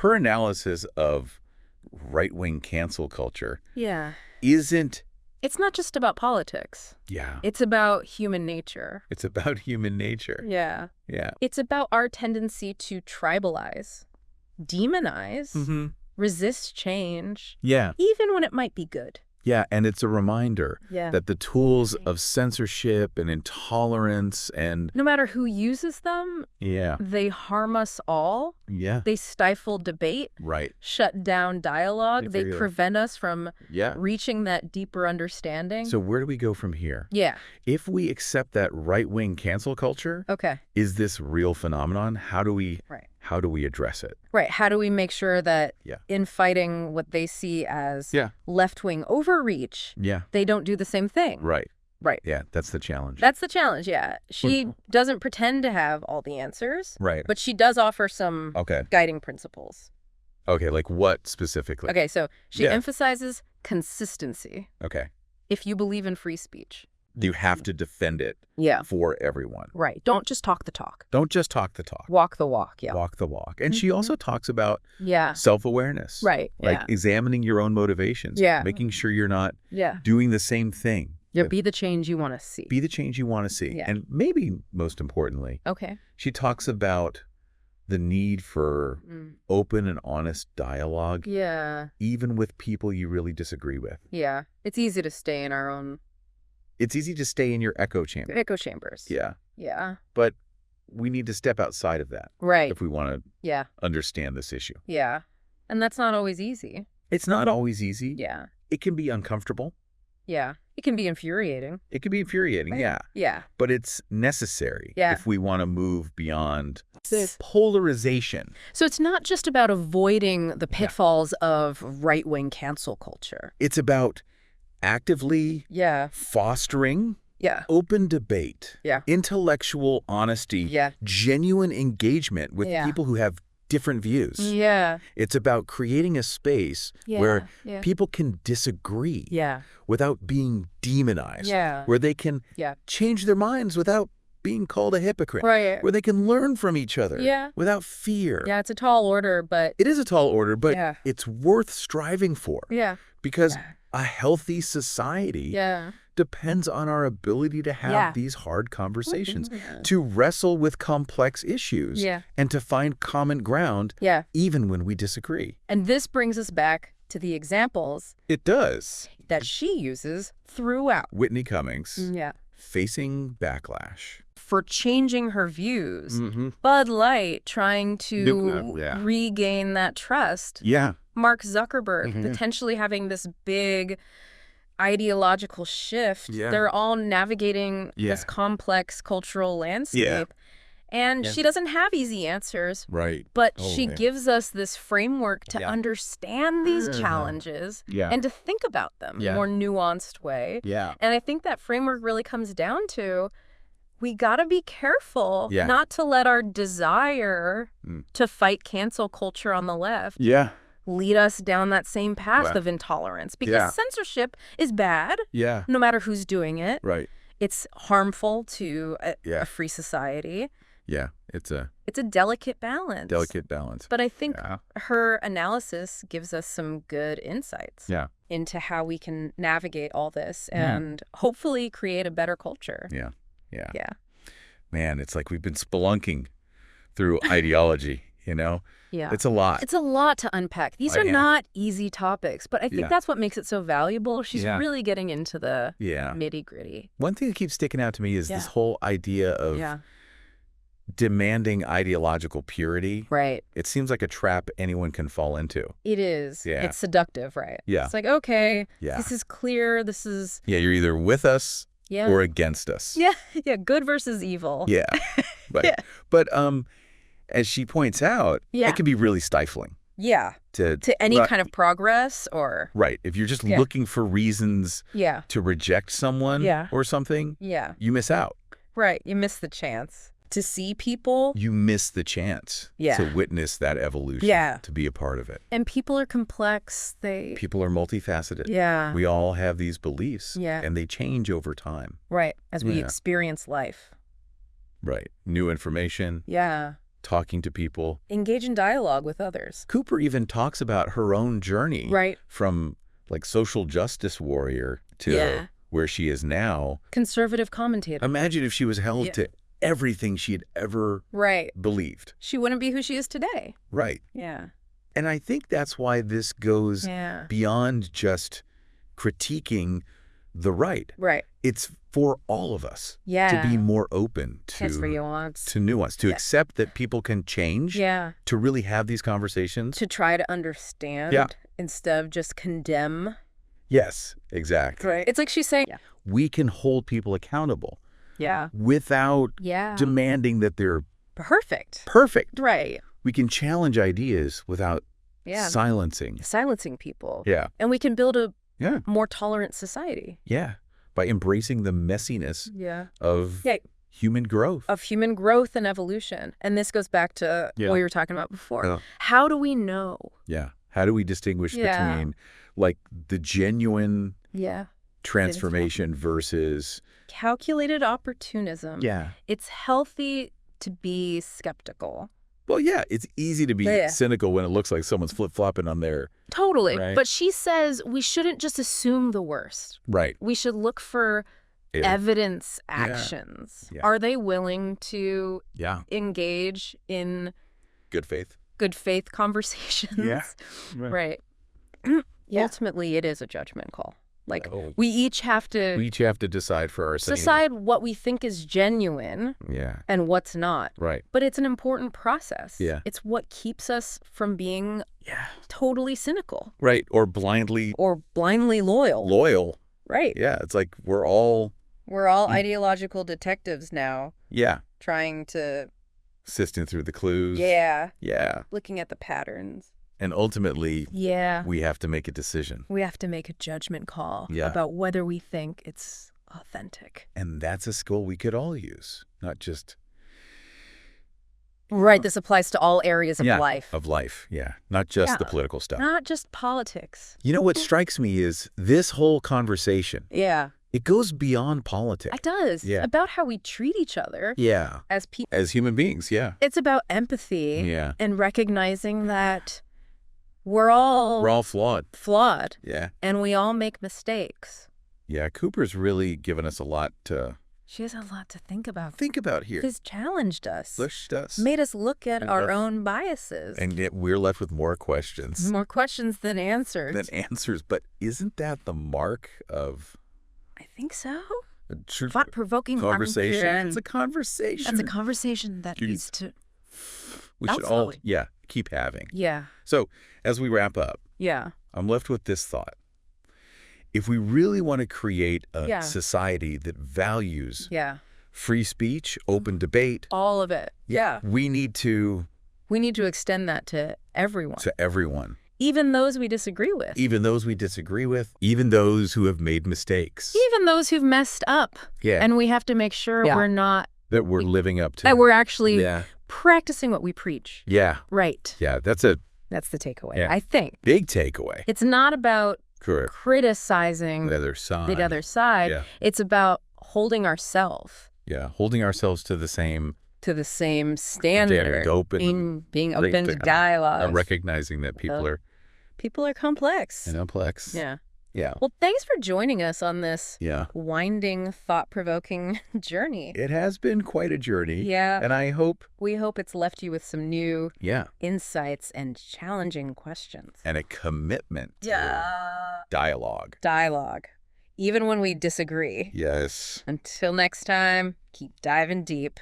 her analysis of right-wing cancel culture Yeah. isn't... It's not just about politics. Yeah. It's about human nature. It's about human nature. Yeah. Yeah. It's about our tendency to tribalize, demonize, resist change, Yeah. even when it might be good. Yeah, and it's a reminder Yeah. that the tools of censorship and intolerance and... No matter who uses them, Yeah. they harm us all. Yeah. They stifle debate, Right. shut down dialogue. They figure that. prevent us from Yeah. reaching that deeper understanding. So where do we go from here? Yeah. If we accept that right-wing cancel culture Okay. is this real phenomenon, how do we address it? Right. How do we make sure that Yeah. in fighting what they see as Yeah. left-wing overreach, Yeah. they don't do the same thing? Right. Right. Yeah, that's the challenge. That's the challenge, yeah. She doesn't pretend to have all the answers, Right. but she does offer some Okay. guiding principles. Okay, like what specifically? Okay, so she Yeah. emphasizes consistency. Okay. If you believe in free speech. You have to defend it Yeah. for everyone. Right. Don't just talk the talk. Don't just talk the talk. Walk the walk, yeah. Walk the walk. And she also talks about Yeah. self-awareness. Right, Like yeah. examining your own motivations. Yeah. Making sure you're not Yeah. doing the same thing. Yeah, be the change you want to see. Be the change you want to see. Yeah. And maybe most importantly, Okay. she talks about the need for open and honest dialogue, Yeah. even with people you really disagree with. Yeah. It's easy to stay in our own It's easy to stay in your echo chamber. echo chambers. Yeah. Yeah. But we need to step outside of that Right. if we want to Yeah. understand this issue. Yeah. And that's not always easy. It's not always easy. Yeah. It can be uncomfortable. Yeah. It can be infuriating. It can be infuriating, Right. yeah. Yeah. But it's necessary Yeah. if we want to move beyond This. polarization. So it's not just about avoiding the pitfalls of right-wing cancel culture. It's about actively Yeah. fostering Yeah. open debate, Yeah. intellectual honesty, Yeah. genuine engagement with Yeah. people who have different views. Yeah. It's about creating a space Yeah. where Yeah. people can disagree Yeah. without being demonized, Yeah. where they can Yeah. change their minds without being called a hypocrite, Right. where they can learn from each other Yeah. without fear. Yeah, it's a tall order, but It is a tall order, but Yeah. it's worth striving for yeah. because Yeah. a healthy society Yeah. depends on our ability to have Yeah. these hard conversations, Yeah. to wrestle with complex issues, Yeah. and to find common ground Yeah. even when we disagree. And this brings us back to the examples It does. that she uses throughout. Whitney Cummings Yeah. facing backlash. For changing her views. Mm-hmm. Bud Light trying to Yeah. regain that trust. Yeah. Mark Zuckerberg Mhm. potentially having this big ideological shift. Yeah. They're all navigating Yeah. this complex cultural landscape. And Yeah. she doesn't have easy answers, Right. but Oh, she man. gives us this framework to Yeah. understand these challenges Yeah. and to think about them in Yeah. a more nuanced way. Yeah. And I think that framework really comes down to we got to be careful Yeah. not to let our desire Mm. to fight cancel culture on the left Yeah. lead us down that same path Well, of intolerance. Because yeah. censorship is bad, Yeah. no matter who's doing it. Right. It's harmful to Yeah. a free society. Yeah. It's a It's a delicate balance. delicate balance. But I think Yeah. her analysis gives us some good insights Yeah. into how we can navigate all this Yeah. and hopefully create a better culture. Yeah. Yeah. Yeah. Man, it's like we've been spelunking through ideology, you know? Yeah. It's a lot. It's a lot to unpack. These are Yeah. not easy topics, but I think Yeah. that's what makes it so valuable. She's Yeah. really getting into the Yeah. nitty-gritty. One thing that keeps sticking out to me is this Yeah. whole idea of Yeah. demanding ideological purity. Right. It seems like a trap anyone can fall into. It is. Yeah. It's seductive, right? Yeah. It's like, okay, Yeah. this is clear. This is, Yeah, you're either with us yeah. or against us. Yeah. Yeah. Good versus evil. Yeah. Right. Yeah. But as she points out, Yeah. it can be really stifling Yeah. to To any Right. kind of progress or, Right. If you're just Yeah. looking for reasons yeah. to reject someone Yeah. or something, Yeah. you miss out. Right. You miss the chance to see people. You miss the chance Yeah. to witness that evolution, Yeah. to be a part of it. And people are complex. They, People are multifaceted. yeah. We all have these beliefs, Yeah. and they change over time. Right. As we Yeah. experience life. Right. New information, Yeah. talking to people. Engage in dialogue with others. Cooper even talks about her own journey. Right. From like social justice warrior to where she is now. Conservative commentator. Imagine if she was held to everything she had ever believed. She wouldn't be who she is today. Right. Yeah. And I think that's why this goes beyond just critiquing the right. Right. It's for all of us to be more open to nuance, to accept that people can change, to really have these conversations. To try to understand instead of just condemn. Yes, exactly. Right. It's like she's saying, we can hold people accountable without demanding that they're perfect. Right. We can challenge ideas without silencing people. Yeah. And we can build a more tolerant society. Yeah. By embracing the messiness of human growth. Of human growth and evolution. And this goes back to what we were talking about before. How do we know? Yeah. How do we distinguish between like the genuine transformation versus calculated opportunism? Yeah. It's healthy to be skeptical. Well, yeah, it's easy to be cynical when it looks like someone's flip-flopping on their... Totally. Right? But she says we shouldn't just assume the worst. Right. We should look for evidence actions. Yeah. Are they willing to engage in... Good faith conversations? Yeah. Right. Ultimately, it is a judgment call. Like, we each have to decide for ourselves. Decide what we think is genuine and what's not. Right. But it's an important process. Yeah. It's what keeps us from being totally cynical. Right. Or blindly loyal. Loyal. Right. Yeah. It's like we're all ideological detectives now. Yeah. Trying to... Sifting through the clues. Yeah. Yeah. Looking at the patterns. And ultimately, we have to make a decision. We have to make a judgment call about whether we think it's authentic. And that's a skill we could all use, not just... Right. This applies to all areas of life. Of life, not just the political stuff. Not just politics. You know what strikes me is this whole conversation. Yeah. It goes beyond politics. It does. Yeah. About how we treat each other. Yeah. As people. As human beings, It's about empathy. Yeah. And recognizing that we're all flawed. Yeah. And we all make mistakes. Yeah, Cooper's really given us a lot to... She has a lot to think about. Here. She's challenged us. Pushed us. Made us look at our own biases. And yet we're left with more questions. More questions than answers. But isn't that the mark of... I think so. A true thought-provoking conversation. It's a conversation. That's a conversation that needs to... We should all, keep having. Yeah. So, as we wrap up, I'm left with this thought. If we really want to create a society that values free speech, open debate, all of it, we need to extend that to everyone. Even those we disagree with. Even those who have made mistakes. Even those who've messed up. Yeah. And we have to make sure we're not... That we're living up to. That we're actually practicing what we preach. Yeah. Right. Yeah, that's the takeaway, I think. Big takeaway. It's not about criticizing the other side. Yeah. It's about holding ourselves. Yeah, holding ourselves to the same standard. Being open to dialogue. Recognizing that people are complex. And complex. Yeah. Yeah. Well, thanks for joining us on this winding, thought-provoking journey. It has been quite a journey. Yeah. And we hope it's left you with some new insights and challenging questions. And a commitment to dialogue. Even when we disagree. Yes. Until next time, keep diving deep.